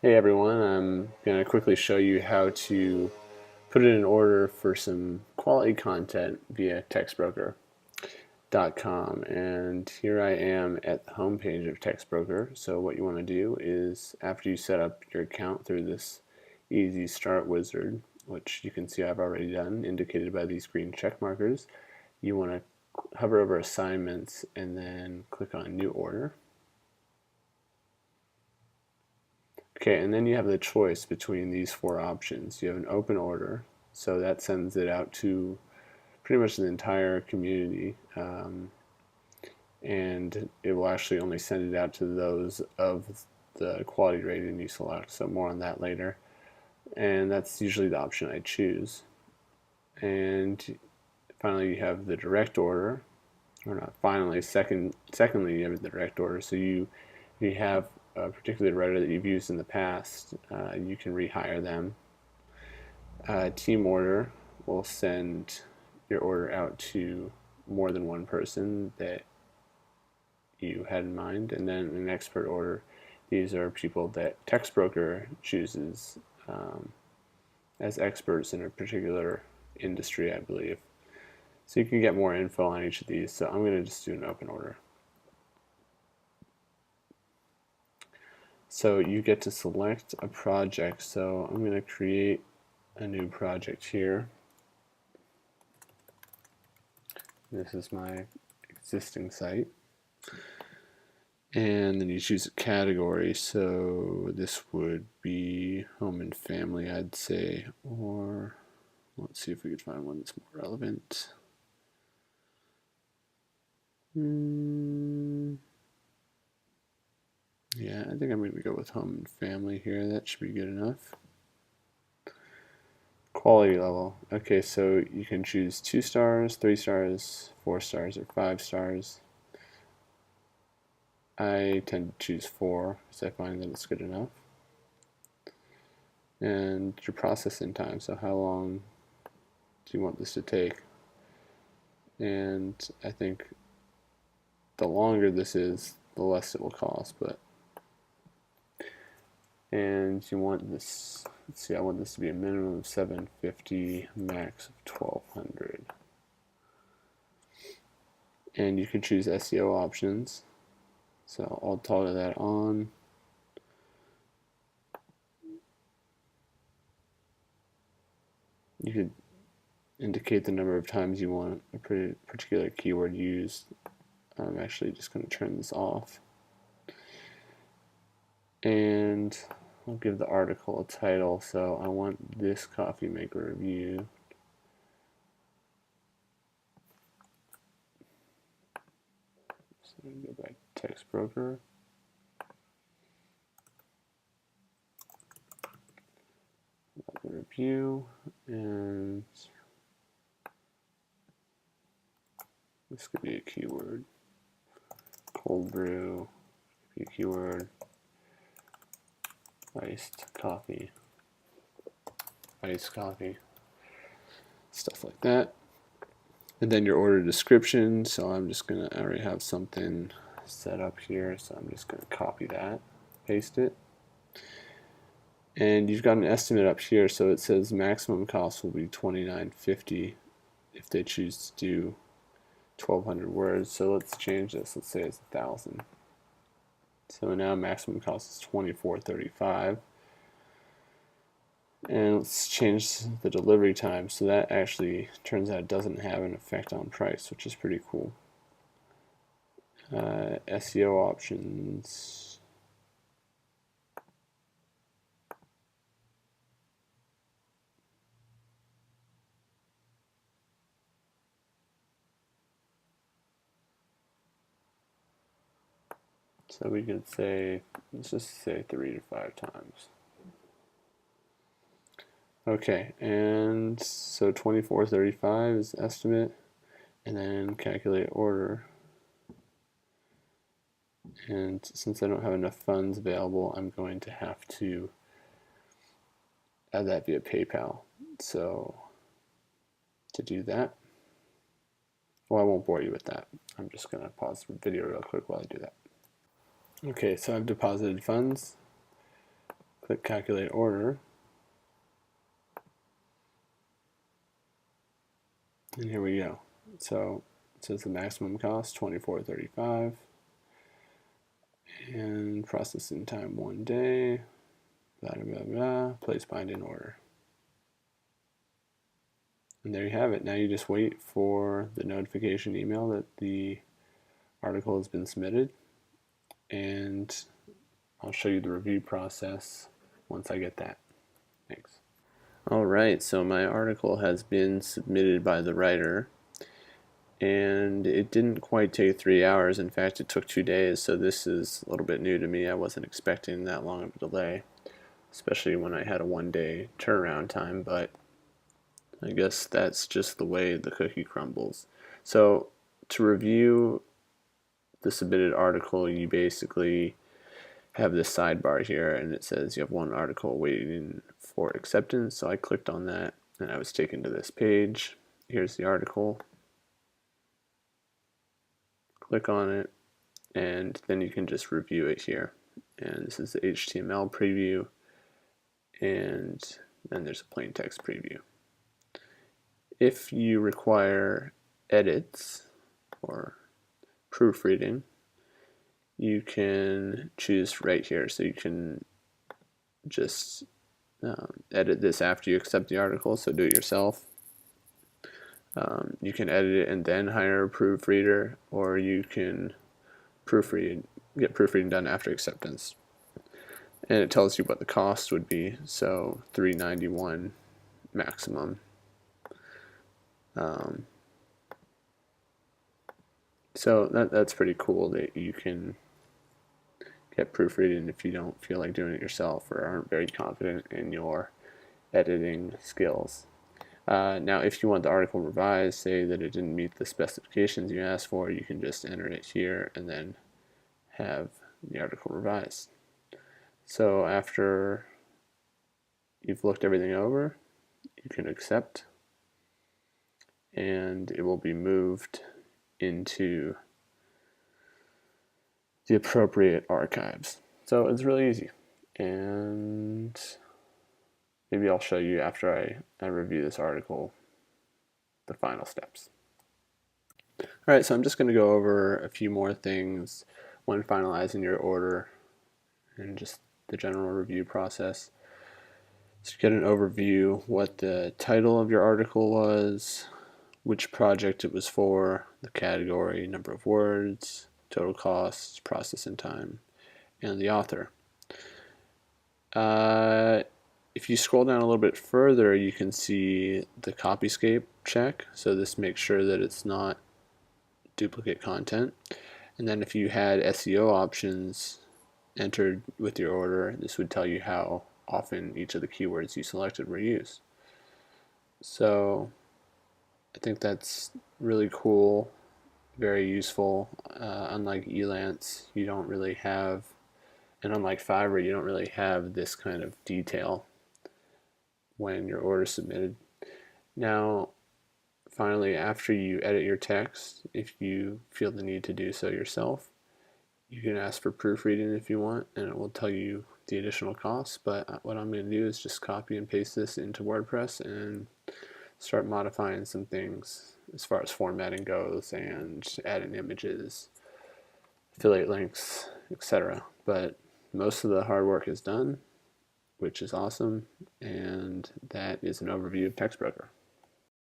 Hey everyone, I'm going to quickly show you how to put it in order for some quality content via Textbroker.com. And here I am at the home page of Textbroker. So what you want to do is, after you set up your account through this easy start wizard, which you can see I've already done, indicated by these green check markers, you want to hover over assignments and then click on new order. Okay, and then you have the choice between these four options. You have an open order, so that sends it out to pretty much the entire community, and it will actually only send it out to those of the quality rating you select, so more on that later. And that's usually the option I choose. And finally you have the direct order, or not finally, secondly you have the direct order, so you have a particular writer that you've used in the past, you can rehire them. Team order will send your order out to more than one person that you had in mind. And then an expert order, these are people that Textbroker chooses as experts in a particular industry, I believe. So you can get more info on each of these. So I'm going to just do an open order. So you get to select a project. So I'm going to create a new project here. This is my existing site. And then you choose a category. So this would be home and family, I'd say. Or let's see if we could find one that's more relevant. Yeah, I think I'm going to go with home and family here. That should be good enough. Quality level. Okay, so you can choose 2 stars, 3 stars, 4 stars, or 5 stars. I tend to choose 4 because I find that it's good enough. And your processing time, so how long do you want this to take? And I think the longer this is, the less it will cost. And you want this, let's see, I want this to be a minimum of 750, max of 1200. And you can choose SEO options. So I'll toggle that on. You could indicate the number of times you want a particular keyword used. I'm actually just going to turn this off. And I'll give the article a title. So I want this coffee maker review. So I'm going to go back to Textbroker. The review, and this could be a keyword. Cold brew, could be a keyword. Iced coffee, stuff like that. And then your order description. So I'm just gonna, I already have something set up here, so I'm just gonna copy that, paste it. And you've got an estimate up here, so it says maximum cost will be $29.50 if they choose to do 1,200 words. So let's change this. Let's say it's 1,000. So now maximum cost is $24.35. And let's change the delivery time. So that actually turns out doesn't have an effect on price, which is pretty cool. SEO options. So we could say, let's just say 3 to 5 times. Okay, and so 24.35 is the estimate, and then calculate order. And since I don't have enough funds available, I'm going to have to add that via PayPal. So to do that, well, I won't bore you with that. I'm just going to pause the video real quick while I do that. Okay, so I've deposited funds. Click calculate order. And here we go. So it says the maximum cost $24.35 and processing time 1 day. Blah blah blah. Place bind in order. And there you have it. Now you just wait for the notification email that the article has been submitted, and I'll show you the review process once I get that. Thanks. Alright, so my article has been submitted by the writer, and it didn't quite take 3 hours. In fact, it took 2 days, so this is a little bit new to me. I wasn't expecting that long of a delay, especially when I had a 1-day turnaround time, but I guess that's just the way the cookie crumbles. So to review the submitted article, you basically have this sidebar here, and it says you have one article waiting for acceptance. So I clicked on that, and I was taken to this page. Here's the article. Click on it, and then you can just review it here. And this is the HTML preview, and then there's a plain text preview. If you require edits or proofreading, you can choose right here. So you can just edit this after you accept the article, so do it yourself. You can edit it and then hire a proofreader, or you can get proofreading done after acceptance. And it tells you what the cost would be, so $391 maximum. So that's pretty cool that you can get proofreading if you don't feel like doing it yourself or aren't very confident in your editing skills. Now, if you want the article revised, say that it didn't meet the specifications you asked for, you can just enter it here and then have the article revised. So after you've looked everything over, you can accept, and it will be moved into the appropriate archives. So it's really easy, and maybe I'll show you after I review this article the final steps. Alright, so I'm just going to go over a few more things when finalizing your order and just the general review process. So you get an overview, what the title of your article was, which project it was for, the category, number of words, total costs, processing time, and the author. If you scroll down a little bit further, you can see the copyscape check. So this makes sure that it's not duplicate content. And then if you had SEO options entered with your order, this would tell you how often each of the keywords you selected were used. So I think that's really cool, very useful. Unlike Elance, you don't really have, and unlike Fiverr, you don't really have this kind of detail when your order is submitted. Now, finally, after you edit your text, if you feel the need to do so yourself, you can ask for proofreading if you want, and it will tell you the additional costs. But what I'm going to do is just copy and paste this into WordPress and start modifying some things as far as formatting goes and adding images, affiliate links, etc. But most of the hard work is done, which is awesome, and that is an overview of Textbroker.